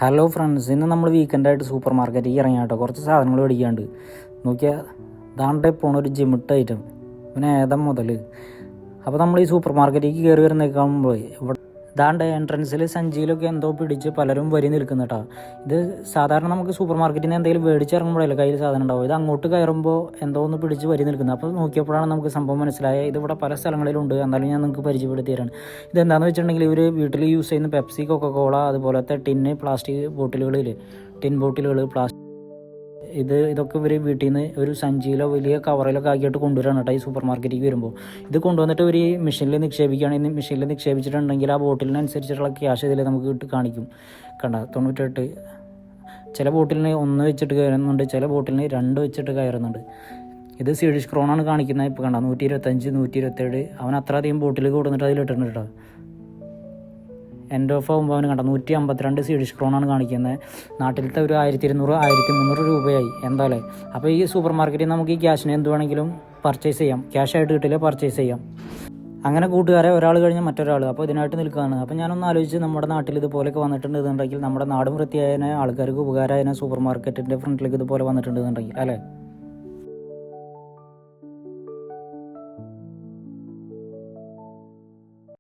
Hello friends, ഇന്ന് നമ്മൾ വീക്കെൻഡായിട്ട് super മാർക്കറ്റിൽ ഇറങ്ങിയ കേട്ടോ. കുറച്ച് സാധനങ്ങൾ മേടിക്കാണ്ട് നോക്കിയാൽ ദാണ്ടെ പോണ ഒരു ജിമിട്ട് ഐറ്റം, പിന്നെ ഏതം മുതൽ. അപ്പോൾ നമ്മൾ ഈ സൂപ്പർ മാർക്കറ്റിലേക്ക് കയറി വരുന്നേക്കാകുമ്പോൾ ഇവിടെ ദാണ്ടെ എൻട്രൻസിൽ സഞ്ചിയിലൊക്കെ എന്തോ പിടിച്ച് പലരും വരി നിൽക്കുന്ന കേട്ടോ. ഇത് സാധാരണ നമുക്ക് സൂപ്പർ മാർക്കറ്റിൽ നിന്ന് എന്തെങ്കിലും മേടിച്ചിറങ്ങുമ്പോഴല്ലേ കയ്യിൽ സാധനം ഉണ്ടാവും. ഇത് അങ്ങോട്ട് കയറുമ്പോൾ എന്തോ ഒന്ന് പിടിച്ച് വരി നിൽക്കുന്നത്. അപ്പോൾ നോക്കിയപ്പോഴാണ് നമുക്ക് സംഭവം മനസ്സിലായത്. ഇതിവിടെ പല സ്ഥലങ്ങളിലുണ്ട്. എന്നാലും ഞാൻ നിങ്ങൾക്ക് പരിചയപ്പെടുത്തി തരാണ്. ഇതെന്താണെന്ന് വെച്ചിട്ടുണ്ടെങ്കിൽ ഇവർ വീട്ടിൽ യൂസ് ചെയ്യുന്ന പെപ്സി, കൊക്കക്കോള, അതുപോലത്തെ ടിന്ന്, പ്ലാസ്റ്റിക് ബോട്ടിലുകളിൽ, ടിൻ ബോട്ടിലുകൾ, ഇതൊക്കെ ഇവർ വീട്ടിൽ നിന്ന് ഒരു സഞ്ചിയിലോ വലിയ കവറിലൊക്കെ ആക്കിയിട്ട് കൊണ്ടുവരാണ് കേട്ടോ ഈ സൂപ്പർ മാർക്കറ്റിലേക്ക് വരുമ്പോൾ. ഇത് കൊണ്ടുവന്നിട്ട് ഒരു മെഷീനിൽ നിക്ഷേപിക്കുകയാണെങ്കിൽ മെഷീനിൽ നിക്ഷേപിച്ചിട്ടുണ്ടെങ്കിൽ ആ ബോട്ടിലിനനുസരിച്ചിട്ടുള്ള ക്യാഷ് ഇതിൽ നമുക്ക് കാണിക്കും. കണ്ട 98. ചില ബോട്ടിലിന് 1 വെച്ചിട്ട് കയറുന്നുണ്ട്, ചില ബോട്ടിലിന് 2 വെച്ചിട്ട് കയറുന്നുണ്ട്. ഇത് സ്വീഡിഷ് ക്രോണാണ് കാണിക്കുന്നത്. ഇപ്പോൾ കണ്ട 125, 127. അവൻ അത്ര അധികം ബോട്ടിൽ കൊടുത്തിട്ട് അതിലിട്ടുണ്ട് കേട്ടോ. എൻഡ് ഓഫ് ആകുമ്പോൾ അവന് കണ്ട 152 സ്വീഡിഷ് ക്രോണാണ് കാണിക്കുന്നത്. നാട്ടിലത്തെ ഒരു 1200, 1300 രൂപയായി എന്തായാലും. അപ്പോൾ ഈ സൂപ്പർ മാർക്കറ്റിൽ നമുക്ക് ഈ ക്യാഷിന് എന്ത് വേണമെങ്കിലും പർച്ചേസ് ചെയ്യാം. ക്യാഷായിട്ട് കിട്ടില്ല, പർച്ചേസ് ചെയ്യാം. അങ്ങനെ കൂട്ടുകാരെ ഒരാൾ കഴിഞ്ഞാൽ മറ്റൊരാൾ അപ്പോൾ ഇതിനായിട്ട് നിൽക്കുകയാണ്. അപ്പോൾ ഞാനൊന്ന് ആലോചിച്ച്, നമ്മുടെ നാട്ടിൽ ഇതുപോലെയൊക്കെ വന്നിട്ടുണ്ടെന്നുണ്ടെങ്കിൽ നമ്മുടെ നാടും വൃത്തിയായതിനെ, ആൾക്കാർക്ക് ഉപകാരമായതിനെ, സൂപ്പർ മാർക്കറ്റിൻ്റെ ഫ്രണ്ടിലേക്ക് ഇതുപോലെ വന്നിട്ടുണ്ടെന്നുണ്ടെങ്കിൽ അല്ലേ.